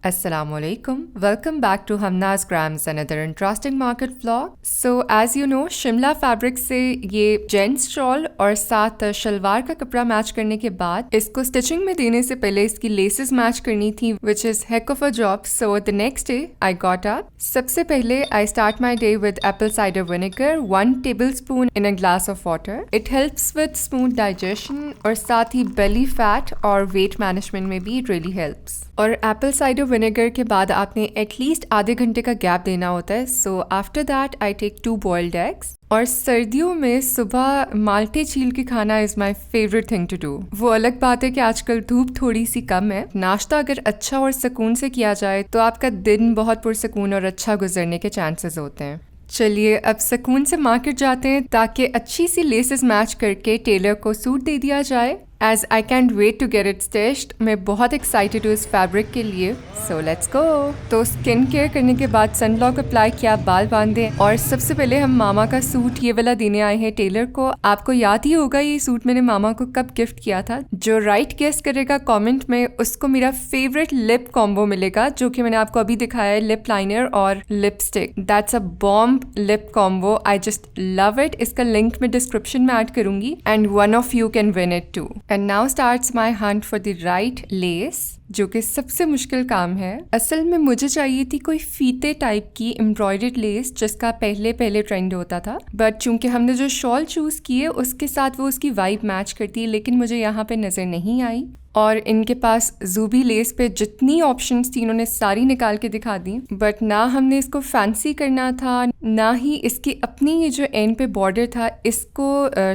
Assalamualaikum. Welcome back to Hamna's Grams, another interesting market vlog. So as you know, Shimla fabric से ये gents shawl और साथ शलवार का कपड़ा मैच करने के बाद इसको स्टिचिंग में देने से पहले इसकी लेसेस मैच करनी थी, which is heck of a job. So the next day I got up. सबसे पहले I start my day with apple cider vinegar, 1 tablespoon in a glass of water. It helps with smooth digestion और साथ ही belly fat और weight management में भी it really helps. और Apple cider vinegar के बाद आपने एटलीस्ट आधे घंटे का गैप देना होता है. So after that I take 2 boiled eggs. और सर्दियों में सुबह माल्टे छील के खाना is my favourite thing to do. वो अलग बात है कि आजकल धूप थोड़ी सी कम है. नाश्ता अगर अच्छा और सुकून से किया जाए तो आपका दिन बहुत पुरसकून और अच्छा गुजरने के चांसेस होते हैं. चलिए अब सुकून से मार्केट जाते हैं ताकि अच्छी सी लेसेस मैच करके टेलर को सूट दे दिया जाए. As I can't wait to get it stitched. मैं बहुत एक्साइटेड हूँ इस फैब्रिक के लिए. So let's go. तो स्किन केयर करने के बाद सनब्लॉक अप्लाई किया, बाल बांधे और सबसे पहले हम मामा का सूट ये वाला देने आए हैं टेलर को. आपको याद ही होगा ये सूट मैंने मामा को कब गिफ्ट किया था. जो राइट गेस करेगा कमेंट में उसको मेरा फेवरेट लिप कॉम्बो मिलेगा, जो कि मैंने आपको अभी दिखाया है, लिप लाइनर और lipstick. That's a bomb lip combo. I just love it. इसका लिंक मैं डिस्क्रिप्शन में ऐड करूंगी and one of you can win it too. And now starts my hunt for the right lace, जो कि सबसे मुश्किल काम है. असल में मुझे चाहिए थी कोई फीते टाइप की एम्ब्रॉयडर्ड लेस जिसका पहले ट्रेंड होता था. बट चूंकि हमने जो शॉल चूज़ की है उसके साथ वो उसकी वाइब मैच करती है, लेकिन मुझे यहाँ पे नज़र नहीं आई. और इनके पास जूबी लेस पे जितनी ऑप्शंस थी इन्होंने सारी निकाल के दिखा दी. बट ना हमने इसको फैंसी करना था, ना ही इसकी अपनी ये जो एंड पे बॉर्डर था इसको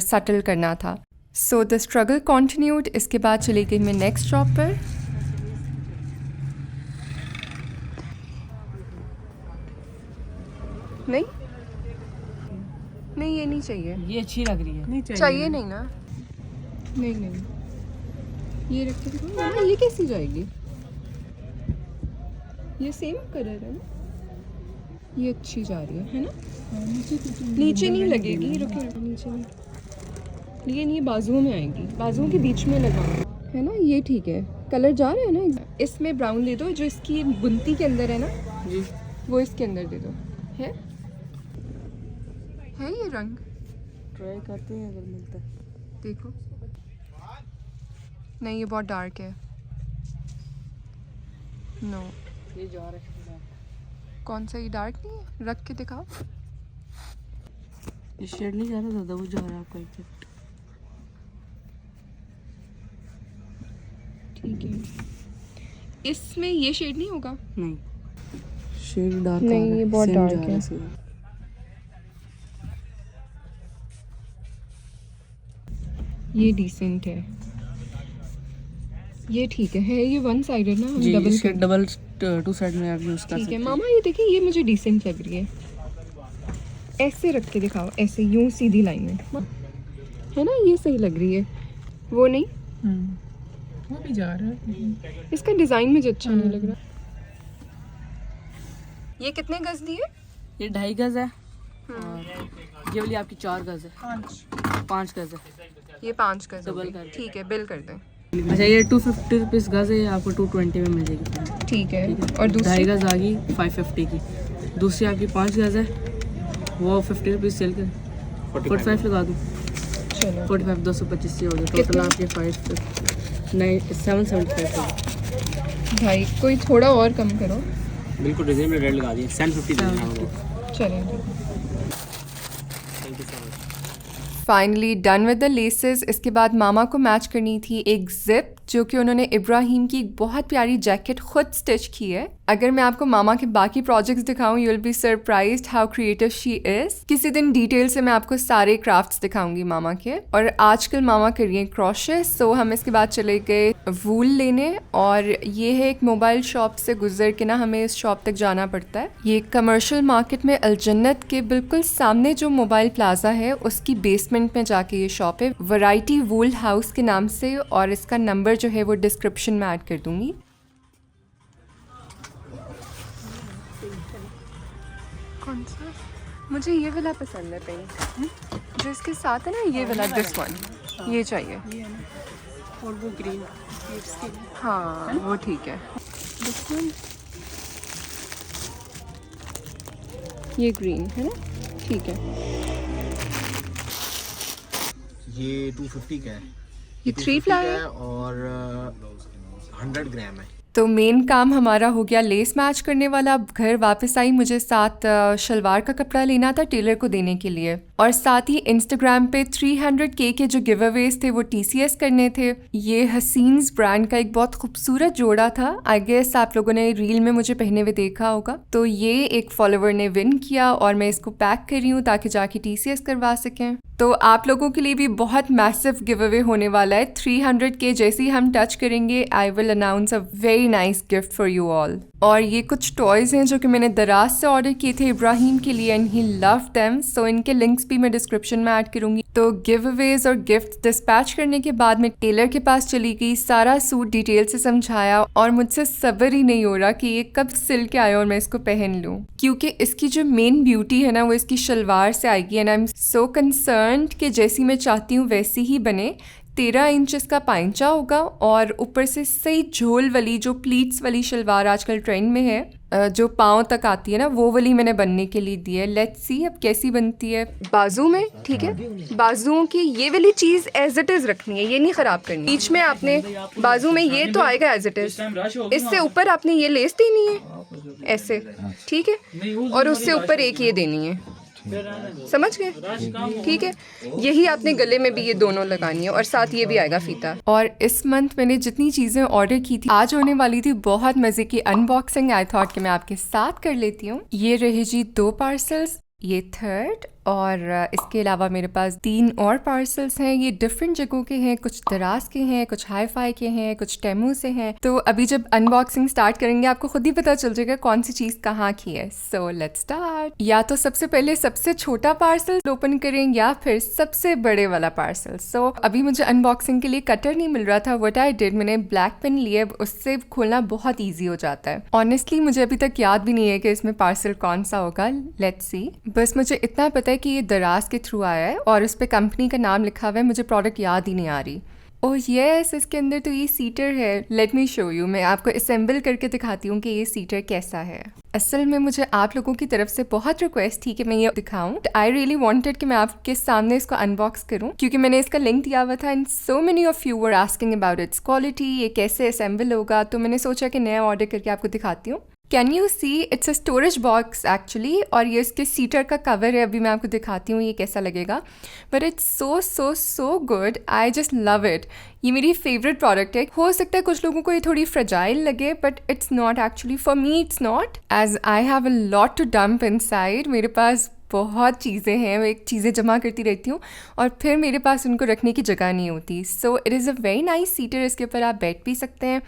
सटल करना था. So the struggle continued. इसके बाद चली गई मैं नेक्स्ट शॉप पर. नहीं नहीं ये नहीं चाहिए. ये अच्छी लग रही है. नहीं चाहिए नहीं ना. नहीं ये रख के दिखाओ ना. ये कैसी जाएगी? ये सेम कलर है ना. ये अच्छी जा रही है ना. नीचे नहीं लगेगी. रुकिए नीचे नहीं. लेकिन ये बाजुओं में आएगी, बाजुओं के बीच में लगाऊंगा है ना. ये ठीक है. कलर जा रहा है ना. इसमें ब्राउन दे दो. जो इसकी बुनती के अंदर है ना जी, वो इसके अंदर दे दो. है ये रंग. ट्राई करते हैं अगर मिलता है. देखो. नहीं ये बहुत डार्क है. नो ये जा रहा है. कौन सा? ये डार्क नहीं है. रख के दिखाओ. ये शेड नहीं जा रहा ज़्यादा, वो जा रहा है आपका इफेक्ट. ठीक है. इसमें ये शेड नहीं होगा. नहीं शेड डार्क नहीं ये बहुत डार्क है. ये डिसेंट है. ये ठीक है. ये वन साइडेड ना. हम डबल 2 साइड में आप यूज़ कर सकते हैं. ठीक है मामा ये देखिए, ये मुझे डिसेंट लग रही है. ऐसे रख के दिखाओ. ऐसे यूं सीधी लाइन में है ना. ये सही लग रही है. वो नहीं. वो भी जा रहा है. इसका डिजाइन मुझे अच्छा नहीं लग रहा. ये कितने गज दिए? ये 2.5 गज है और ये वाली आपकी 4 गज है. 5 गज है. ये 5 गज डबल कर. ठीक है. बिल कर दें. अच्छा ये 250 रुपीज़ गज है. आपको 220 में मिल जाएगी. ठीक है. और दूसरी 2.5 गज आ गई 550 की. दूसरी आपकी 5 गज है, वो 50 रुपीज़ सेल कर 45 लगा दूँ. चलो 45 225 हो गया. टोटल आपके 775. भाई कोई थोड़ा और कम करो. बिल्कुल रिजनेबल रेट लगा दिए. 750 देना होगा. चलें. Thank you so much. Finally done with the laces. इसके बाद मामा को मैच करनी थी एक जिप, जो कि उन्होंने इब्राहिम की एक बहुत प्यारी जैकेट खुद स्टिच की है. अगर मैं आपको मामा के बाकी प्रोजेक्ट्स दिखाऊं you will be surprised how creative she is. किसी दिन डिटेल से मैं आपको सारे क्राफ्ट्स दिखाऊंगी मामा के. और आजकल मामा कर रही हैं क्रोशे. सो हम इसके बाद चले गए वूल लेने. और ये है एक मोबाइल शॉप से गुजर के ना हमें इस शॉप तक जाना पड़ता है. ये कमर्शियल मार्केट में अलजन्नत के बिल्कुल सामने जो मोबाइल प्लाजा है उसकी बेसमेंट में जाके ये शॉप है. वैरायटी वूल हाउस के नाम से. और इसका नंबर जो है वो डिस्क्रिप्शन में ऐड कर दूंगी. कौन सा? मुझे ये वाला पसंद है पिंक. जो इसके साथ है ना ये वाला. दिस वन ये चाहिए. और वो ग्रीन. हाँ वो ठीक है. दिस वन ये ग्रीन है ना, ठीक है। ये 250 का है, ये 3 फ्लावर है और 100 ग्राम है। तो मेन काम हमारा हो गया लेस मैच करने वाला। अब घर वापस आई, मुझे साथ शलवार का कपड़ा लेना था टेलर को देने के लिए, और साथ ही इंस्टाग्राम पे 300K के जो गिव अवेज थे वो TCS करने थे। ये हसीन्स ब्रांड का एक बहुत खूबसूरत जोड़ा था, आई गेस आप लोगों ने रील में मुझे पहने हुए देखा होगा। तो ये एक फॉलोवर ने विन किया और मैं इसको पैक कर रही हूँ ताकि जाके TCS करवा सकें। तो आप लोगों के लिए भी बहुत मैसिव गिव अवे होने वाला है। 300K जैसे ही हम टच करेंगे, I will announce a very nice gift for you all. और ये कुछ टॉयज़ हैं जो कि मैंने दराज से ऑर्डर किए थे इब्राहिम के लिए, एंड ही लव देम। सो इनके लिंक्स भी मैं डिस्क्रिप्शन में ऐड करूंगी। तो गिव अवेज और गिफ्ट डिस्पैच करने के बाद मैं टेलर के पास चली गई, सारा सूट डिटेल से समझाया, और मुझसे सब्र ही नहीं हो रहा कि ये कब सिल के आए और मैं इसको पहन लूँ, क्योंकि इसकी जो मेन ब्यूटी है ना वो इसकी शलवार से आएगी। And I am so concerned कि जैसी मैं चाहती हूँ वैसी ही बने। 13 इंच इसका पाइंचा होगा और ऊपर से सही झोल वाली जो प्लीट्स वाली शलवार आजकल ट्रेंड में है, जो पाँव तक आती है ना, वो वाली मैंने बनने के लिए दी है। लेट्स सी अब कैसी बनती है। बाजू में ठीक है, बाजुओं की ये वाली चीज़ एज इट इज़ रखनी है, ये नहीं ख़राब करनी। बीच में आपने बाजू में ये तो आएगा एज इट इज़, इससे ऊपर आपने ये लेस देनी है ऐसे, ठीक है, और उससे ऊपर एक ये देनी है, समझ गए, ठीक है। यही आपने गले में भी ये दोनों लगानी है और साथ ये भी आएगा फीता। और इस मंथ मैंने जितनी चीज़ें ऑर्डर की थी, आज होने वाली थी बहुत मज़े की अनबॉक्सिंग। आई थॉट कि मैं आपके साथ कर लेती हूँ। ये रहे जी 2 पार्सल्स, ये 3rd, और इसके अलावा मेरे पास 3 और पार्सल्स हैं। ये डिफरेंट जगहों के हैं, कुछ दराज के हैं, कुछ हाई फाई के हैं, कुछ टेमू से हैं। तो अभी जब अनबॉक्सिंग स्टार्ट करेंगे आपको खुद ही पता चल जाएगा कौन सी चीज़ कहाँ की है। So let's start. या तो सबसे पहले सबसे छोटा पार्सल ओपन करें या फिर सबसे बड़े वाला पार्सल। सो अभी मुझे अनबॉक्सिंग के लिए कटर नहीं मिल रहा था। व्हाट आई डिड, मैंने ब्लैक पेन लिए, उससे खोलना बहुत ईजी हो जाता है। ऑनेस्टली मुझे अभी तक याद भी नहीं है कि इसमें पार्सल कौन सा होगा। लेट्स सी, बस मुझे इतना पता है कि ये दराज के थ्रू आया है और उस पर कंपनी का नाम लिखा हुआ है। मुझे प्रोडक्ट याद ही नहीं आ रही। ओह यस, इसके अंदर तो ये सीटर है। लेट मी शो यू, मैं आपको असेंबल करके दिखाती हूँ कि ये सीटर कैसा है। असल में मुझे आप लोगों की तरफ से बहुत रिक्वेस्ट थी कि मैं ये दिखाऊं। आई रियली वांटेड कि मैं आपके सामने इसको अनबॉक्स करूं, क्योंकि मैंने इसका लिंक दिया हुआ था and so many of you were asking about it's quality, ये कैसे असेंबल होगा। तो मैंने सोचा कि नया ऑर्डर करके आपको दिखाती हूँ। Can you see, it's a storage box actually, और ये इसके सीटर का कवर है। अभी मैं आपको दिखाती हूँ ये कैसा लगेगा, but it's so so so good. I just love it. ये मेरी फेवरेट प्रोडक्ट है। हो सकता है कुछ लोगों को ये थोड़ी फ्रेजाइल लगे, but it's not actually, for me it's not, as I have a lot to dump inside. मेरे पास बहुत चीज़ें हैं, मैं एक चीज़ें जमा करती रहती हूँ और फिर मेरे पास उनको रखने की जगह नहीं होती। So it is a very nice seater. इसके ऊपर आप बैठ भी सकते हैं।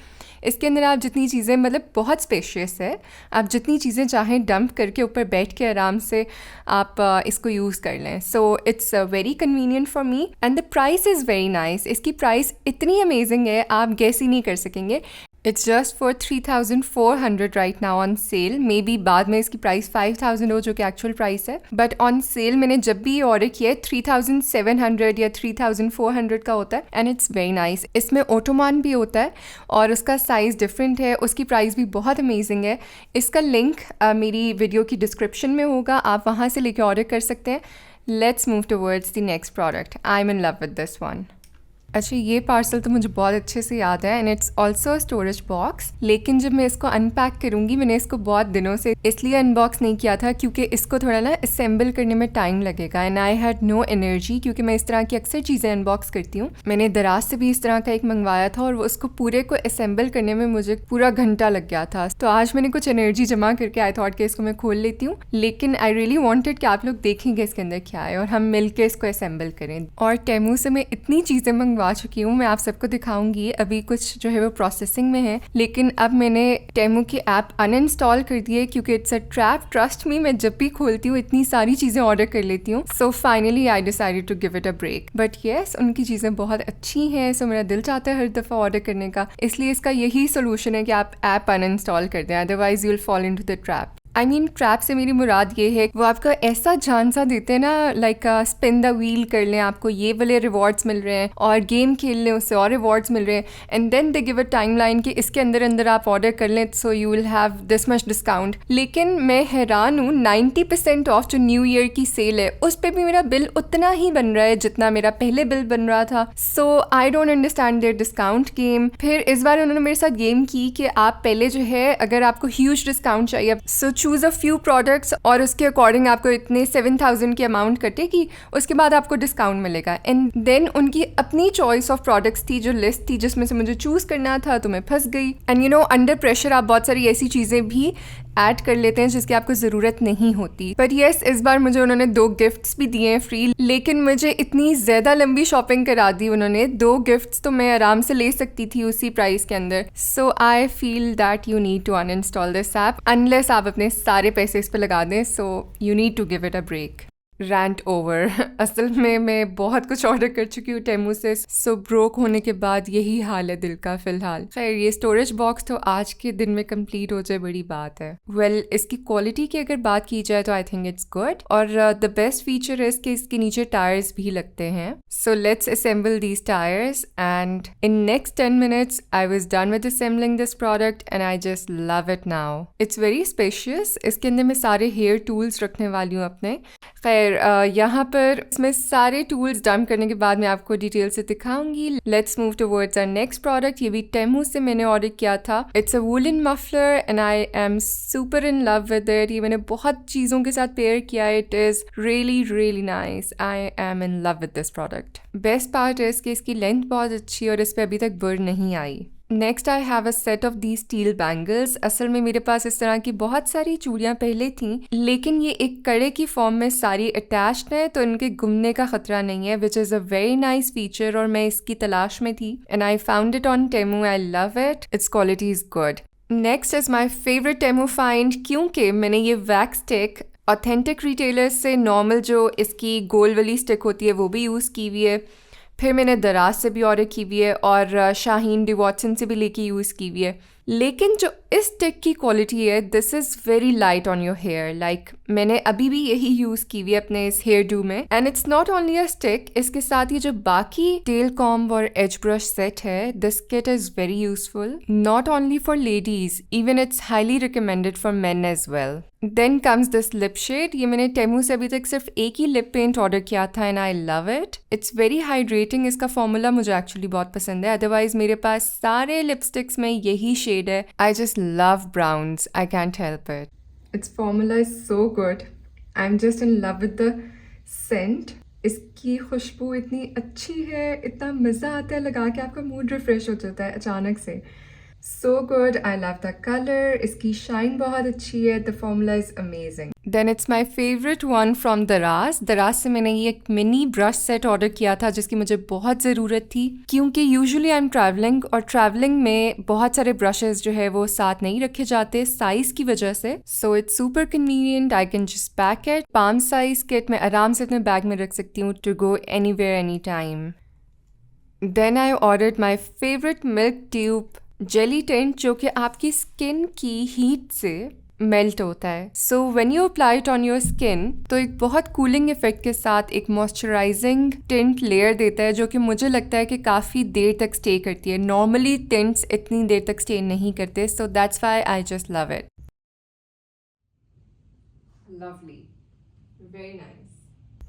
इसके अंदर आप जितनी चीज़ें, मतलब बहुत स्पेशियस है, आप जितनी चीज़ें चाहें डंप करके ऊपर बैठ के आराम से आप इसको यूज़ कर लें। So it's very convenient for me and the price is very nice. इसकी प्राइस इतनी अमेजिंग है, आप गैस ही नहीं कर सकेंगे। It's just for 3400 right now on sale. May be बाद में इसकी प्राइस 5000 हो, जो कि एक्चुअल प्राइस है, बट ऑन सेल मैंने जब भी ये ऑर्डर किया है 3700 या 3400 का होता है एंड इट्स वेरी नाइस। इसमें ओटोमान भी होता है और उसका साइज़ डिफरेंट है, उसकी प्राइस भी बहुत अमेजिंग है। इसका लिंक मेरी वीडियो की डिस्क्रिप्शन में होगा, आप वहाँ से लेके ऑर्डर कर सकते हैं। Let's move towards the next product. I am in love with this one. अच्छा, ये पार्सल तो मुझे बहुत अच्छे से याद है and it's also storage box. लेकिन जब मैं इसको अनपैक करूँगी, मैंने इसको बहुत दिनों से इसलिए अनबॉक्स नहीं किया था क्योंकि इसको थोड़ा ना असेंबल करने में टाइम लगेगा and I had no energy, क्योंकि मैं इस तरह की अक्सर चीज़ें अनबॉक्स करती हूँ। मैंने दराज से भी इस तरह का एक मंगवाया था और उसको पूरे को असेंबल करने में मुझे पूरा घंटा लग गया था। तो आज मैंने कुछ एनर्जी जमा करके आई थॉट कि इसको मैं खोल लेती हूँ, लेकिन आई रियली वॉन्टेड कि आप लोग देखेंगे इसके अंदर क्या है और हम मिल के इसको असेंबल करें। और टेमू से मैं इतनी चीज़ें मंगवा चुकी हूँ, मैं आप सबको दिखाऊंगी। अभी कुछ जो है वो प्रोसेसिंग में है, लेकिन अब मैंने टेमू की ऐप अनइंस्टॉल कर दी है क्योंकि it's a trap. Trust me, मैं जब भी खोलती हूँ इतनी सारी चीज़ें ऑर्डर कर लेती हूँ। So finally I decided to give it a break, but yes उनकी चीज़ें बहुत अच्छी हैं। सो मेरा दिल चाहता है हर दफ़ा ऑर्डर करने का, इसलिए इसका यही सोल्यूशन है कि आप ऐप अनइंस्टॉल कर दें, otherwise you will fall into the trap. I mean trap से मेरी मुराद ये है वो आपका ऐसा झांसा देते हैं ना, लाइक स्पिन द व्हील कर लें, आपको ये वाले रिवॉर्ड्स मिल रहे हैं और गेम खेल लें उससे और रिवॉर्ड्स मिल रहे हैं, and then they give a timeline कि इसके अंदर अंदर आप ऑर्डर कर लें so you will have this much discount. लेकिन मैं हैरान हूँ, 90% ऑफ जो न्यू ईयर की सेल है उस पर भी मेरा बिल उतना ही बन रहा है जितना मेरा पहले बिल बन रहा था। So I don't understand their discount game. फिर इस बार उन्होंने मेरे साथ गेम की कि आप पहले जो है अगर आपको ह्यूज डिस्काउंट चाहिए सो चूज़ अ फ्यू प्रोडक्ट्स और उसके अकॉर्डिंग आपको इतने 7,000 की अमाउंट कटेगी, उसके बाद आपको डिस्काउंट मिलेगा। एंड देन उनकी अपनी चॉइस ऑफ प्रोडक्ट्स थी जो लिस्ट थी जिसमें से मुझे चूज़ करना था, तो मैं फंस गई। And you know under pressure आप बहुत सारी ऐसी चीज़ें भी ऐड कर लेते हैं जिसकी आपको ज़रूरत नहीं होती। बट येस, इस बार मुझे उन्होंने 2 गिफ्ट्स भी दिए हैं फ्री, लेकिन मुझे इतनी ज़्यादा लंबी शॉपिंग करा दी उन्होंने। 2 गिफ्ट्स तो मैं आराम से ले सकती थी उसी प्राइस के अंदर। So I feel that you need to uninstall this app unless आप अपने सारे पैसे इस पर लगा दें। So you need to give it a break. Rant over. असल में मैं बहुत कुछ ऑर्डर कर चुकी हूँ टेमू से, सो ब्रोक होने के बाद यही हाल है दिल का फ़िलहाल। खैर ये स्टोरेज बॉक्स तो आज के दिन में कंप्लीट हो जाए बड़ी बात है। वेल इसकी क्वालिटी की अगर बात की जाए तो आई थिंक इट्स गुड, और द बेस्ट फीचर है कि इसके नीचे टायर्स भी लगते हैं। So let's assemble these tyres and in next 10 minutes I was done with assembling this product and I just love it now. It's very spacious. इसके अंदर मैं सारे हेयर टूल्स रखने वाली हूँ अपने। खैर यहाँ पर इसमें सारे टूल्स डंप करने के बाद मैं आपको डिटेल से दिखाऊंगी। Let's move towards our next product. ये भी टेमू से मैंने ऑर्डर किया था। It's a woollen muffler and I am super in love with it. ये मैंने बहुत चीज़ों के साथ पेयर किया है। It is really really nice. I am in love with this product. Best part है कि इसकी लेंथ बहुत अच्छी और इस पर अभी तक बर्न नहीं आई। Next I have a set of the steel bangles. असल में मेरे पास इस तरह की बहुत सारी चूड़ियाँ पहले थीं, लेकिन ये एक कड़े की फॉर्म में सारी अटैच्ड है तो इनके गुमने का खतरा नहीं है, which is a very nice feature और मैं इसकी तलाश में थी and I found it on Temu. I love it. It's quality is good. Next is my favourite Temu find, क्योंकि मैंने ये वैक्स स्टिक ऑथेंटिक रिटेलर्स से नॉर्मल जो इसकी गोल वाली स्टिक होती है वो भी यूज़ की हुई है, फिर मैंने दराज से भी ऑर्डर की हुई है और शाहीन डी वॉटसन से भी लेके यूज़ की हुई है। लेकिन जो इस स्टिक की क्वालिटी है, this is very light on your hair. Like मैंने अभी भी यही यूज़ की हुई है अपने इस हेयर डू में। And it's not only a stick, इसके साथ ये जो बाकी टेल कॉम्ब और एज ब्रश सेट है, this kit is very useful not only for ladies, even it's highly recommended for men as well. Then comes this lip shade. ये मैंने Temu से अभी तक सिर्फ एक ही लिप पेंट ऑर्डर किया था and I love it. It's very hydrating. इसका फॉर्मूला मुझे एक्चुअली बहुत पसंद है। अदरवाइज मेरे पास सारे लिपस्टिक्स में यही शेड है। आई just love browns. I can't help it. It's formula is so good. I am just in love with the Saint. इसकी खुशबू इतनी अच्छी है, इतना मज़ा आता है लगा के, आपका मूड रिफ्रेश हो जाता है अचानक से। So good. I love the color. इसकी शाइन बहुत अच्छी है. The formula is amazing. Then it's my favorite one from दराज। दराज से मैंने ये एक मिनी ब्रश सेट ऑर्डर किया था जिसकी मुझे बहुत ज़रूरत थी, क्योंकि यूजुअली आई एम ट्रैवलिंग और ट्रैवलिंग में बहुत सारे ब्रशेज जो है वो साथ नहीं रखे जाते साइज़ की वजह से। So it's super convenient. I can just pack it. Palm size kit मैं आराम से अपने बैग में रख सकती हूँ to go anywhere any time. Then I ordered my favourite milk tube jelly tint, जो कि आपकी स्किन की हीट से मेल्ट होता है। So when you apply it on your skin तो एक बहुत कूलिंग इफेक्ट के साथ एक मॉइस्चराइजिंग टिंट लेयर देता है, जो कि मुझे लगता है कि काफ़ी देर तक स्टे करती है। नॉर्मली टिंट्स इतनी देर तक स्टे नहीं करते। So that's why I just love it. Lovely, very nice.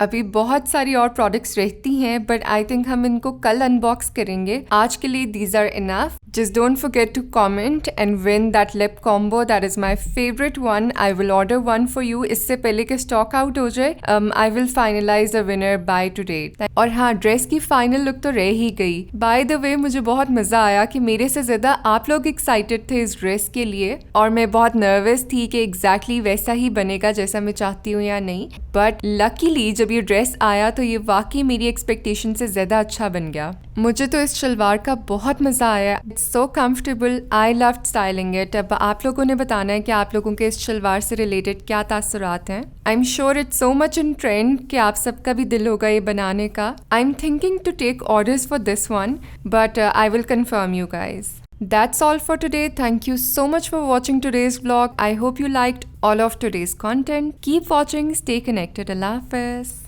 अभी बहुत सारी और प्रोडक्ट्स रहती हैं बट आई थिंक हम इनको कल अनबॉक्स करेंगे। आज के लिए these are enough. Just don't forget to comment and win that lip combo. That is my favourite one. I will order one for you. इससे पहले कि स्टॉक आउट हो जाए I will finalize the winner by today. और हाँ, dress की final look तो रह ही गई। बाय द वे मुझे बहुत मज़ा आया कि मेरे से ज़्यादा आप लोग एक्साइटेड थे इस ड्रेस के लिए, और मैं बहुत नर्वस थी कि एग्जैक्टली वैसा ही बनेगा जैसा मैं चाहती हूँ या नहीं। बट लकीली जब ये ड्रेस आया तो ये वाकई मेरी एक्सपेक्टेशन से ज़्यादा अच्छा बन गया। मुझे तो इस शलवार का बहुत मज़ा आया। It's so comfortable. I loved styling it. अब आप लोगों ने बताना है कि आप लोगों के इस शलवार से रिलेटेड क्या तासुरात हैं। I am sure it's so much in trend कि आप सबका भी दिल होगा ये बनाने का। I am thinking to take orders for this one but I will confirm you guys. That's all for today. Thank you so much for watching today's vlog. I hope you liked all of today's content. Keep watching, stay connected. Allah Hafiz.